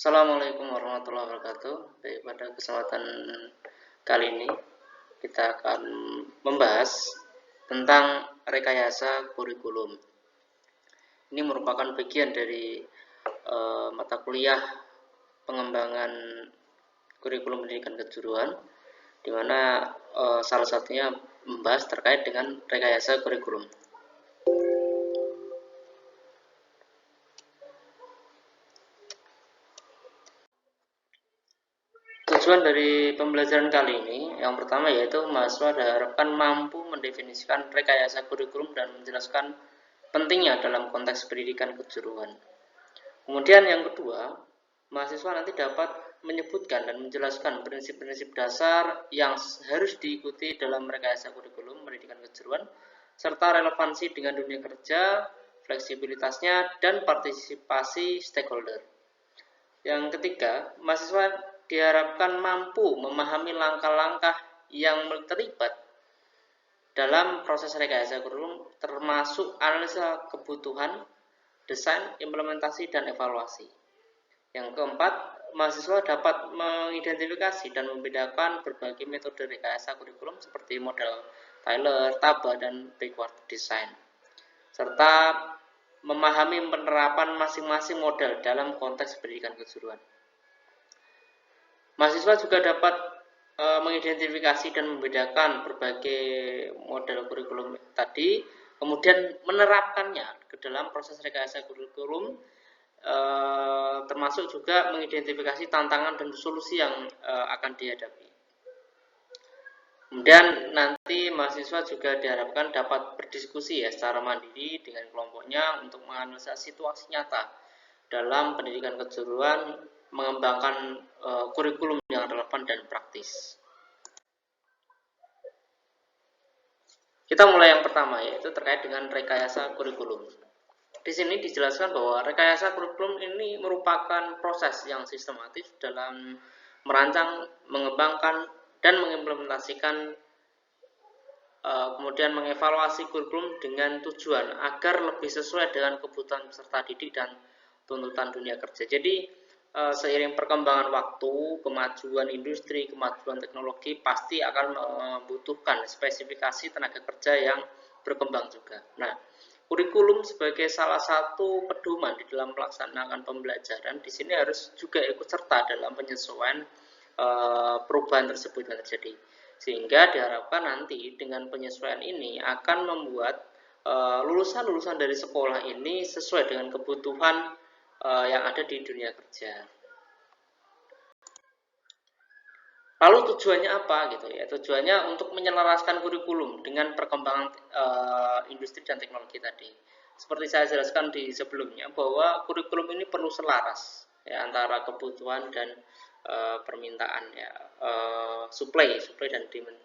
Assalamualaikum warahmatullahi wabarakatuh. Baik, pada kesempatan kali ini kita akan membahas tentang rekayasa kurikulum. Ini merupakan bagian dari mata kuliah pengembangan kurikulum pendidikan kejuruan, di mana salah satunya membahas terkait dengan rekayasa kurikulum. Tujuan dari pembelajaran kali ini yang pertama yaitu mahasiswa diharapkan mampu mendefinisikan rekayasa kurikulum dan menjelaskan pentingnya dalam konteks pendidikan kejuruan. Kemudian yang kedua, mahasiswa nanti dapat menyebutkan dan menjelaskan prinsip-prinsip dasar yang harus diikuti dalam rekayasa kurikulum pendidikan kejuruan serta relevansi dengan dunia kerja, fleksibilitasnya, dan partisipasi stakeholder. Yang ketiga, mahasiswa diharapkan mampu memahami langkah-langkah yang terlibat dalam proses rekayasa kurikulum, termasuk analisa kebutuhan, desain, implementasi, dan evaluasi. Yang keempat, mahasiswa dapat mengidentifikasi dan membedakan berbagai metode rekayasa kurikulum seperti model Taylor, Taba, dan backward design, serta memahami penerapan masing-masing model dalam konteks pendidikan kejuruan. Mahasiswa juga dapat mengidentifikasi dan membedakan berbagai model kurikulum tadi, kemudian menerapkannya ke dalam proses rekayasa kurikulum, termasuk juga mengidentifikasi tantangan dan solusi yang akan dihadapi. Kemudian nanti mahasiswa juga diharapkan dapat berdiskusi secara mandiri dengan kelompoknya untuk menganalisa situasi nyata dalam pendidikan kejuruan, mengembangkan kurikulum yang relevan dan praktis. Kita mulai yang pertama, yaitu terkait dengan rekayasa kurikulum. Di sini dijelaskan bahwa rekayasa kurikulum ini merupakan proses yang sistematis dalam merancang, mengembangkan, dan mengimplementasikan, kemudian mengevaluasi kurikulum dengan tujuan agar lebih sesuai dengan kebutuhan peserta didik dan tuntutan dunia kerja. Jadi seiring perkembangan waktu, kemajuan industri, kemajuan teknologi pasti akan membutuhkan spesifikasi tenaga kerja yang berkembang juga. Nah, kurikulum sebagai salah satu pedoman di dalam melaksanakan pembelajaran di sini harus juga ikut serta dalam penyesuaian perubahan tersebut yang terjadi. Sehingga diharapkan nanti dengan penyesuaian ini akan membuat lulusan-lulusan dari sekolah ini sesuai dengan kebutuhan yang ada di dunia kerja. Lalu tujuannya apa gitu ya? Tujuannya untuk menyelaraskan kurikulum dengan perkembangan industri dan teknologi tadi. Seperti saya jelaskan di sebelumnya bahwa kurikulum ini perlu selaras ya, antara kebutuhan dan permintaan ya, supply dan demand,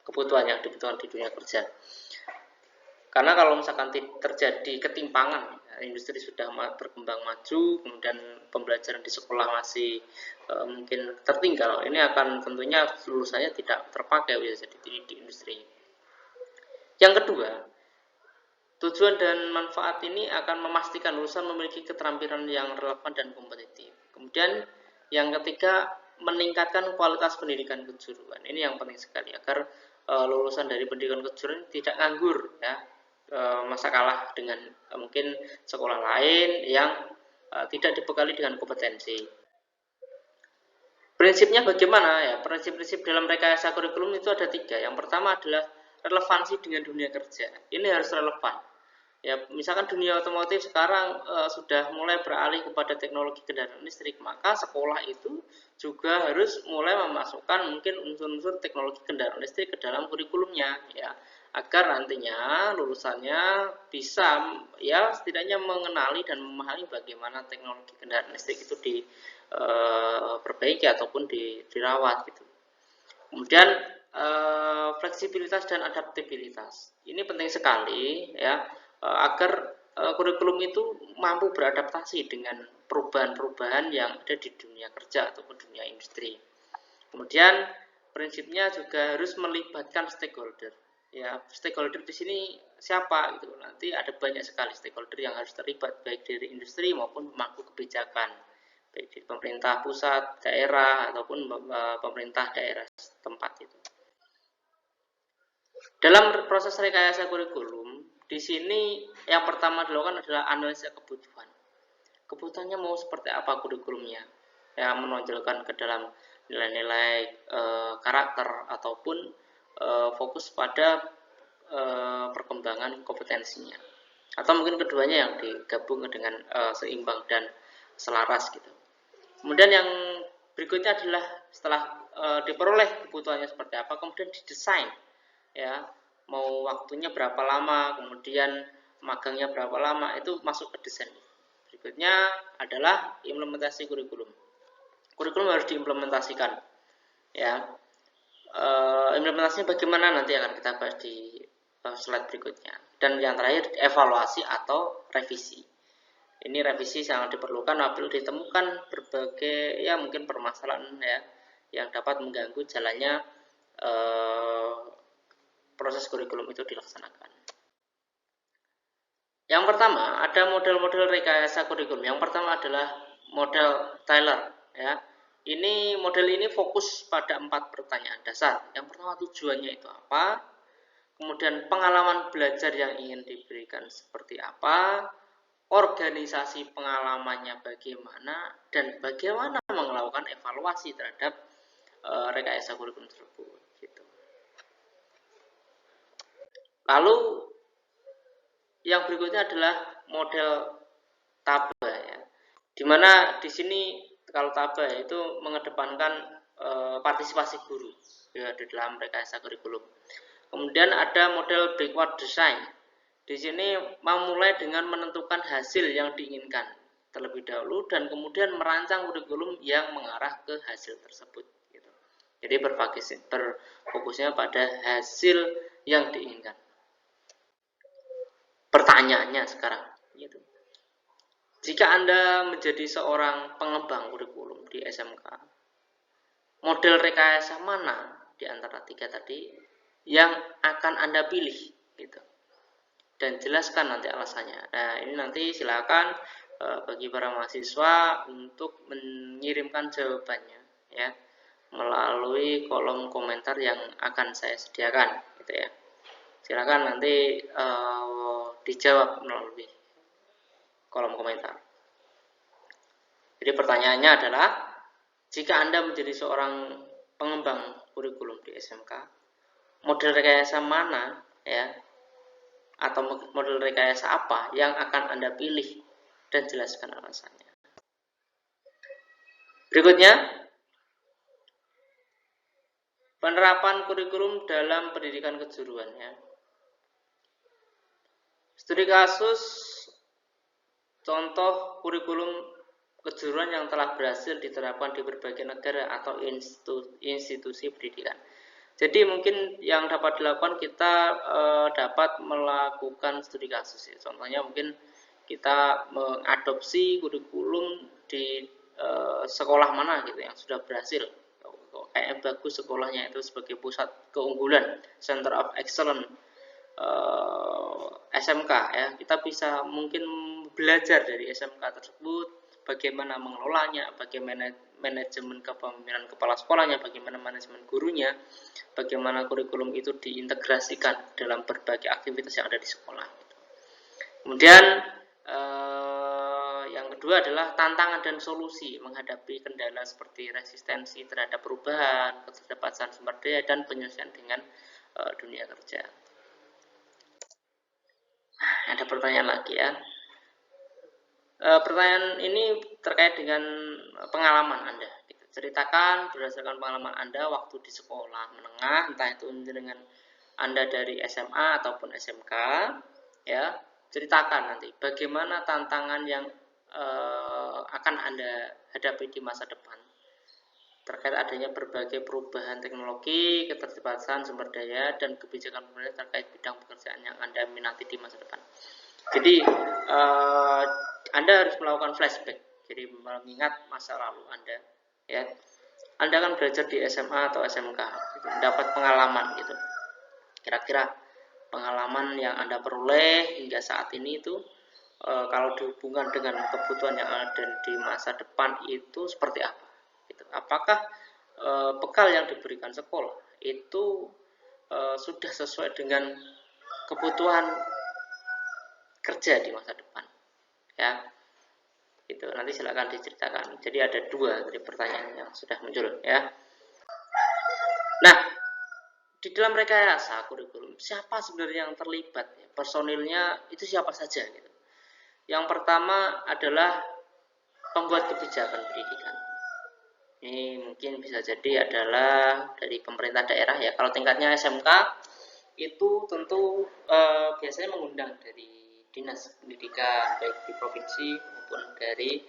kebutuhan yang dibutuhkan di dunia kerja. Karena kalau misalkan terjadi ketimpangan, industri sudah berkembang maju, kemudian pembelajaran di sekolah masih mungkin tertinggal, ini akan tentunya lulusannya tidak terpakai bisa jadi di industri. Yang kedua, tujuan dan manfaat ini akan memastikan lulusan memiliki keterampilan yang relevan dan kompetitif. Kemudian yang ketiga, meningkatkan kualitas pendidikan kejuruan. Ini yang penting sekali agar lulusan dari pendidikan kejuruan tidak nganggur ya, masa kalah dengan mungkin sekolah lain yang tidak dibekali dengan kompetensi. Prinsipnya bagaimana ya? Prinsip-prinsip dalam rekayasa kurikulum itu ada 3. Yang pertama adalah relevansi dengan dunia kerja. Ini harus relevan. Ya, misalkan dunia otomotif sekarang sudah mulai beralih kepada teknologi kendaraan listrik, maka sekolah itu juga harus mulai memasukkan mungkin unsur-unsur teknologi kendaraan listrik ke dalam kurikulumnya ya, agar nantinya lulusannya bisa ya setidaknya mengenali dan memahami bagaimana teknologi kendaraan listrik itu diperbaiki ataupun dirawat gitu. Kemudian fleksibilitas dan adaptabilitas. Ini penting sekali ya, agar kurikulum itu mampu beradaptasi dengan perubahan-perubahan yang ada di dunia kerja ataupun dunia industri. Kemudian prinsipnya juga harus melibatkan stakeholder. Ya, stakeholder di sini siapa gitu. Nanti ada banyak sekali stakeholder yang harus terlibat baik dari industri maupun pemangku kebijakan. baik di pemerintah pusat, daerah, ataupun pemerintah daerah tempat itu. Dalam proses rekayasa kurikulum, di sini yang pertama dilakukan adalah analisa kebutuhan. Kebutuhannya mau seperti apa kurikulumnya, yang menonjolkan ke dalam nilai-nilai karakter ataupun fokus pada perkembangan kompetensinya, atau mungkin keduanya yang digabung dengan seimbang dan selaras gitu. Kemudian yang berikutnya adalah setelah diperoleh kebutuhannya seperti apa, kemudian didesain, ya, mau waktunya berapa lama, kemudian magangnya berapa lama, itu masuk ke desain. Berikutnya adalah implementasi kurikulum. Kurikulum harus diimplementasikan, ya. Implementasinya bagaimana nanti akan kita bahas di slide berikutnya. Dan yang terakhir, evaluasi atau revisi. Ini revisi sangat diperlukan apabila ditemukan berbagai mungkin permasalahan yang dapat mengganggu jalannya proses kurikulum itu dilaksanakan. Yang pertama, ada model-model rekayasa kurikulum. Yang pertama adalah model Taylor, ya. Model ini fokus pada 4 pertanyaan dasar. Yang pertama, tujuannya itu apa? Kemudian pengalaman belajar yang ingin diberikan seperti apa? Organisasi pengalamannya bagaimana, dan bagaimana melakukan evaluasi terhadap rekayasa kurikulum tersebut gitu. Lalu yang berikutnya adalah model TABA, ya. Dimana di sini kalau TABA itu mengedepankan partisipasi guru ya di dalam rekayasa kurikulum. Kemudian ada model backward design. Di sini memulai dengan menentukan hasil yang diinginkan terlebih dahulu dan kemudian merancang kurikulum yang mengarah ke hasil tersebut. Gitu. Jadi berfokusnya pada hasil yang diinginkan. Pertanyaannya sekarang, gitu. Jika Anda menjadi seorang pengembang kurikulum di SMK, model rekayasa mana di antara 3 tadi yang akan Anda pilih, gitu? Dan jelaskan nanti alasannya. Nah, ini nanti silakan bagi para mahasiswa untuk mengirimkan jawabannya, ya, melalui kolom komentar yang akan saya sediakan, gitu ya. Silakan nanti dijawab melalui kolom komentar. Jadi pertanyaannya adalah, jika Anda menjadi seorang pengembang kurikulum di SMK, model rekayasa mana, ya, atau model rekayasa apa yang akan Anda pilih, dan jelaskan alasannya. Berikutnya, penerapan kurikulum dalam pendidikan kejuruan, ya. Studi kasus contoh kurikulum kejuruan yang telah berhasil diterapkan di berbagai negara atau institusi pendidikan. Jadi mungkin yang dapat dilakukan, kita dapat melakukan studi kasus, ya. Contohnya mungkin kita mengadopsi kurikulum di sekolah mana gitu yang sudah berhasil, kayak bagus sekolahnya itu sebagai pusat keunggulan, Center of Excellence SMK, ya. Kita bisa mungkin belajar dari SMK tersebut, bagaimana mengelolanya, bagaimana manajemen kepemimpinan kepala sekolahnya, bagaimana manajemen gurunya, bagaimana kurikulum itu diintegrasikan dalam berbagai aktivitas yang ada di sekolah. Kemudian yang kedua adalah tantangan dan solusi menghadapi kendala seperti resistensi terhadap perubahan, keterbatasan sumber daya, dan penyesuaian dengan dunia kerja. Ada pertanyaan lagi, ya. Pertanyaan ini terkait dengan pengalaman Anda. Ceritakan berdasarkan pengalaman Anda waktu di sekolah menengah, entah itu dengan Anda dari SMA ataupun SMK, ya. Ceritakan nanti bagaimana tantangan yang akan Anda hadapi di masa depan terkait adanya berbagai perubahan teknologi, keterbatasan sumber daya, dan kebijakan pemerintah terkait bidang pekerjaan yang Anda minati di masa depan. Jadi Anda harus melakukan flashback, jadi mengingat masa lalu Anda, ya. Anda kan belajar di SMA atau SMK, gitu, dapat pengalaman gitu. Kira-kira pengalaman yang Anda peroleh hingga saat ini itu kalau dihubungkan dengan kebutuhan yang ada di masa depan itu seperti apa? Gitu. Apakah bekal yang diberikan sekolah itu sudah sesuai dengan kebutuhan kerja di masa depan? Ya, itu nanti silakan diceritakan. Jadi ada dua dari pertanyaan yang sudah muncul ya. Nah, di dalam rekayasa kurikulum siapa sebenarnya yang terlibat? Personilnya itu siapa saja gitu. Yang pertama adalah pembuat kebijakan pendidikan. Ini mungkin bisa jadi adalah dari pemerintah daerah ya. Kalau tingkatnya SMK itu tentu biasanya mengundang dari dinas pendidikan baik di provinsi maupun dari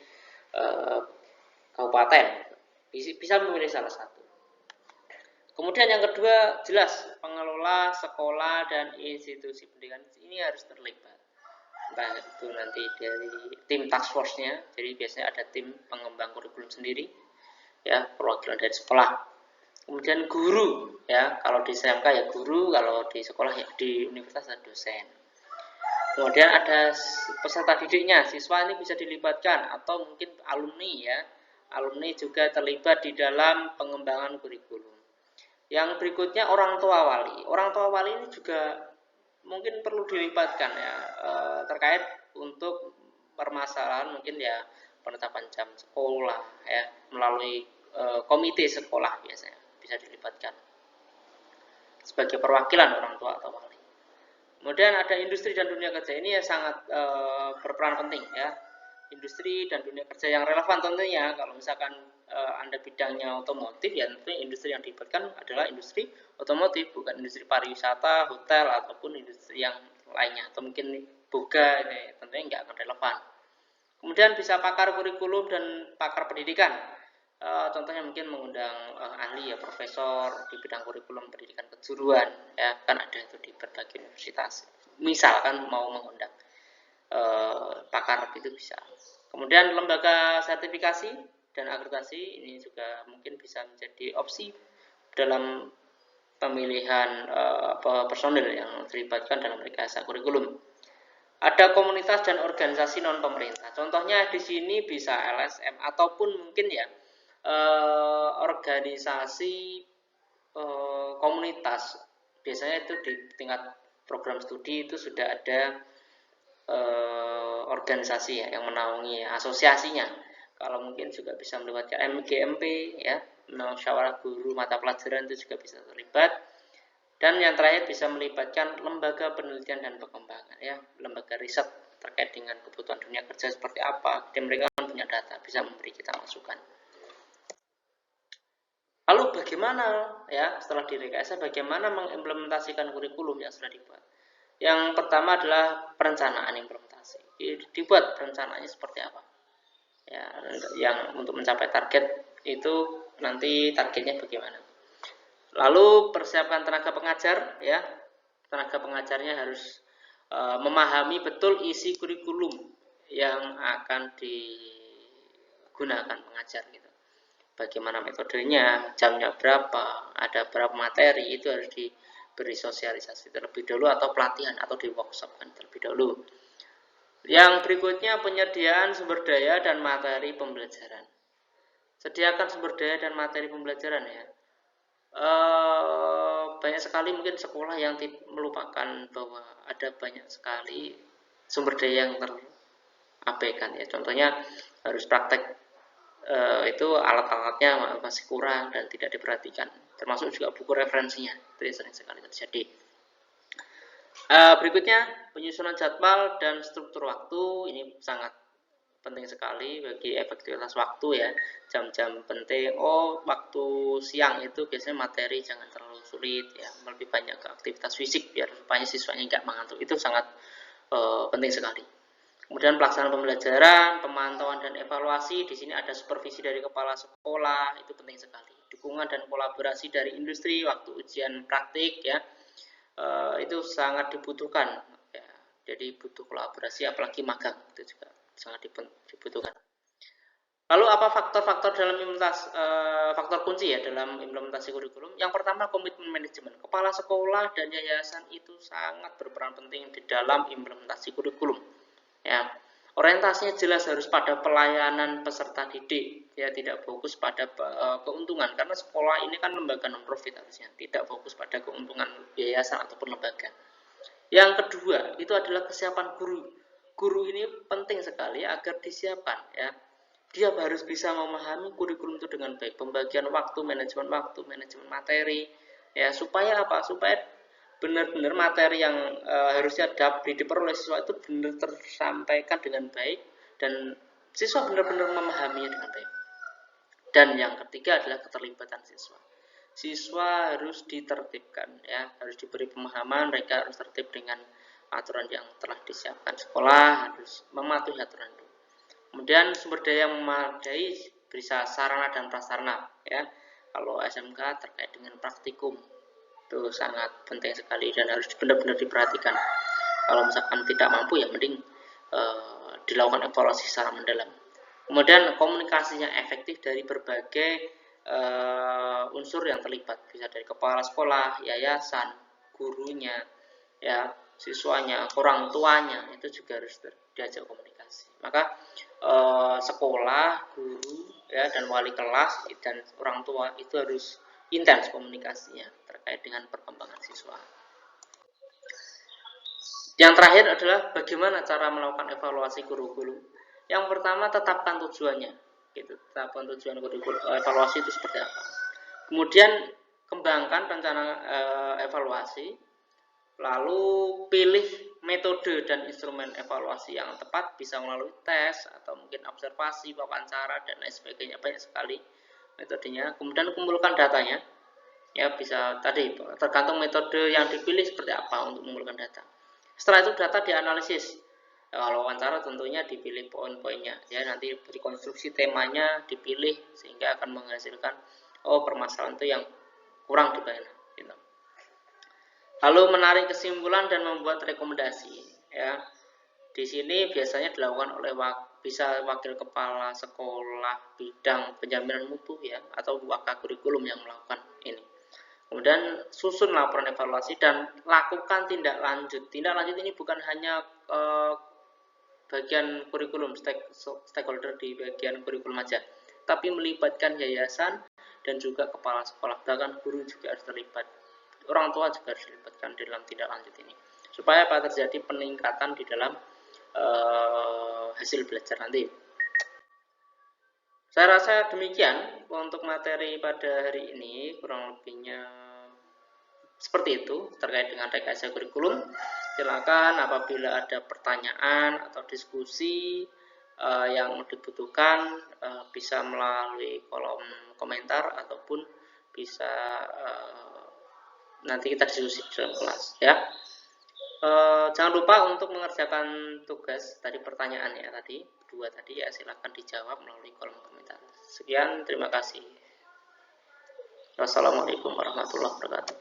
kabupaten. Bisa memilih salah satu. Kemudian yang kedua jelas pengelola sekolah dan institusi pendidikan ini harus terlibat. Entah itu nanti dari tim task force-nya, jadi biasanya ada tim pengembang kurikulum sendiri, ya perwakilan dari sekolah. Kemudian guru, ya kalau di SMK ya guru, kalau di sekolah ya di universitas ada dosen. Kemudian ada peserta didiknya, siswa ini bisa dilibatkan atau mungkin alumni ya, alumni juga terlibat di dalam pengembangan kurikulum. Yang berikutnya orang tua wali. Orang tua wali ini juga mungkin perlu dilibatkan ya terkait untuk permasalahan mungkin ya penetapan jam sekolah ya melalui komite sekolah biasanya bisa dilibatkan sebagai perwakilan orang tua atau wali. Kemudian ada industri dan dunia kerja ini ya sangat berperan penting ya. Industri dan dunia kerja yang relevan tentunya kalau misalkan Anda bidangnya otomotif ya tentunya industri yang dilibatkan adalah industri otomotif bukan industri pariwisata, hotel ataupun industri yang lainnya atau mungkin boga ini tentunya nggak akan relevan. Kemudian bisa pakar kurikulum dan pakar pendidikan. Contohnya mungkin mengundang ahli ya profesor di bidang kurikulum pendidikan kejuruan ya kan ada itu di berbagai universitas. Misalkan mau mengundang pakar itu bisa. Kemudian lembaga sertifikasi dan akreditasi ini juga mungkin bisa menjadi opsi dalam pemilihan personil yang terlibatkan dalam rekayasa kurikulum. Ada komunitas dan organisasi non pemerintah. Contohnya di sini bisa LSM ataupun mungkin ya organisasi komunitas. Biasanya itu di tingkat program studi itu sudah ada organisasi ya yang menaungi asosiasinya. Kalau mungkin juga bisa melibatkan MGMP ya, musyawarah guru mata pelajaran itu juga bisa terlibat. Dan yang terakhir bisa melibatkan lembaga penelitian dan pengembangan ya, lembaga riset terkait dengan kebutuhan dunia kerja seperti apa. Dan mereka kan punya data, bisa memberi kita masukan. Lalu bagaimana ya setelah direkayasa bagaimana mengimplementasikan kurikulum yang sudah dibuat? Yang pertama adalah perencanaan implementasi. Dibuat perencanaannya seperti apa? Ya, yang untuk mencapai target itu nanti targetnya bagaimana? Lalu persiapkan tenaga pengajar ya. Tenaga pengajarnya harus memahami betul isi kurikulum yang akan digunakan pengajar gitu. Bagaimana metodenya, jamnya berapa, ada berapa materi itu harus diberi sosialisasi terlebih dahulu atau pelatihan atau di workshop kan terlebih dahulu. Yang berikutnya penyediaan sumber daya dan materi pembelajaran. Sediakan sumber daya dan materi pembelajaran ya. Banyak sekali mungkin sekolah yang melupakan bahwa ada banyak sekali sumber daya yang terabaikan ya. Contohnya harus praktek itu alat-alatnya masih kurang dan tidak diperhatikan. Termasuk juga buku referensinya itu yang sering sekali terjadi. Berikutnya penyusunan jadwal dan struktur waktu ini sangat penting sekali bagi efektivitas waktu ya. Jam-jam penting. Waktu siang itu biasanya materi jangan terlalu sulit ya, lebih banyak ke aktivitas fisik biar supaya siswanya nggak mengantuk. Itu sangat penting sekali. Kemudian pelaksanaan pembelajaran, pemantauan dan evaluasi. Di sini ada supervisi dari kepala sekolah, itu penting sekali. Dukungan dan kolaborasi dari industri waktu ujian praktik ya. Itu sangat dibutuhkan ya. Jadi butuh kolaborasi apalagi magang itu juga sangat dibutuhkan. Lalu apa faktor-faktor dalam faktor kunci ya dalam implementasi kurikulum? Yang pertama komitmen manajemen. Kepala sekolah dan yayasan itu sangat berperan penting di dalam implementasi kurikulum. Ya, orientasinya jelas harus pada pelayanan peserta didik, ya tidak fokus pada keuntungan karena sekolah ini kan lembaga non-profit harusnya, tidak fokus pada keuntungan yayasan ataupun lembaga. Yang kedua, itu adalah kesiapan guru. Guru ini penting sekali agar disiapkan ya. Dia harus bisa memahami kurikulum itu dengan baik, pembagian waktu, manajemen materi, ya supaya apa? Supaya benar-benar materi yang harusnya diperoleh siswa itu benar tersampaikan dengan baik dan siswa benar-benar memahaminya dengan baik. Dan yang ketiga adalah keterlibatan siswa. Siswa harus ditertibkan ya, harus diberi pemahaman, mereka harus tertib dengan aturan yang telah disiapkan sekolah, harus mematuhi aturan itu. Kemudian sumber daya yang memadai bisa sarana dan prasarana ya. Kalau SMK terkait dengan praktikum itu sangat penting sekali dan harus benar-benar diperhatikan. Kalau misalkan tidak mampu ya mending dilakukan evaluasi secara mendalam. Kemudian komunikasinya efektif dari berbagai unsur yang terlibat, bisa dari kepala sekolah, yayasan, gurunya, ya siswanya, orang tuanya, itu juga harus diajak komunikasi. Maka sekolah, guru, ya dan wali kelas dan orang tua itu harus intens komunikasinya terkait dengan perkembangan siswa. Yang terakhir adalah bagaimana cara melakukan evaluasi kurikulum. Yang pertama, tetapkan tujuannya. Gitu. Tetapkan tujuan kurikulum, evaluasi itu seperti apa. Kemudian kembangkan rencana evaluasi. Lalu pilih metode dan instrumen evaluasi yang tepat, bisa melalui tes atau mungkin observasi, wawancara dan lain sebagainya, banyak sekali metodenya. Kemudian kumpulkan datanya. Ya bisa tadi tergantung metode yang dipilih seperti apa untuk mengumpulkan data. Setelah itu data dianalisis. Ya, kalau wawancara tentunya dipilih poin-poinnya ya, nanti rekonstruksi temanya dipilih sehingga akan menghasilkan permasalahan itu yang kurang di mana gitu. Lalu menarik kesimpulan dan membuat rekomendasi ya. Di sini biasanya dilakukan oleh bisa wakil kepala sekolah bidang penjaminan mutu ya, atau wakil kurikulum yang melakukan ini. Kemudian susun laporan evaluasi dan lakukan tindak lanjut. Tindak lanjut ini bukan hanya bagian kurikulum, stakeholder di bagian kurikulum saja, tapi melibatkan yayasan dan juga kepala sekolah, bahkan guru juga harus terlibat. Orang tua juga harus dilibatkan dalam tindak lanjut ini. Supaya apa terjadi peningkatan di dalam hasil belajar nanti. Saya rasa demikian untuk materi pada hari ini, kurang lebihnya seperti itu terkait dengan rekayasa kurikulum. Silakan apabila ada pertanyaan atau diskusi yang dibutuhkan bisa melalui kolom komentar ataupun bisa nanti kita diskusi dalam kelas ya. Jangan lupa untuk mengerjakan tugas tadi, pertanyaannya tadi dua tadi ya, silakan dijawab melalui kolom komentar. Sekian, terima kasih. Wassalamualaikum warahmatullahi wabarakatuh.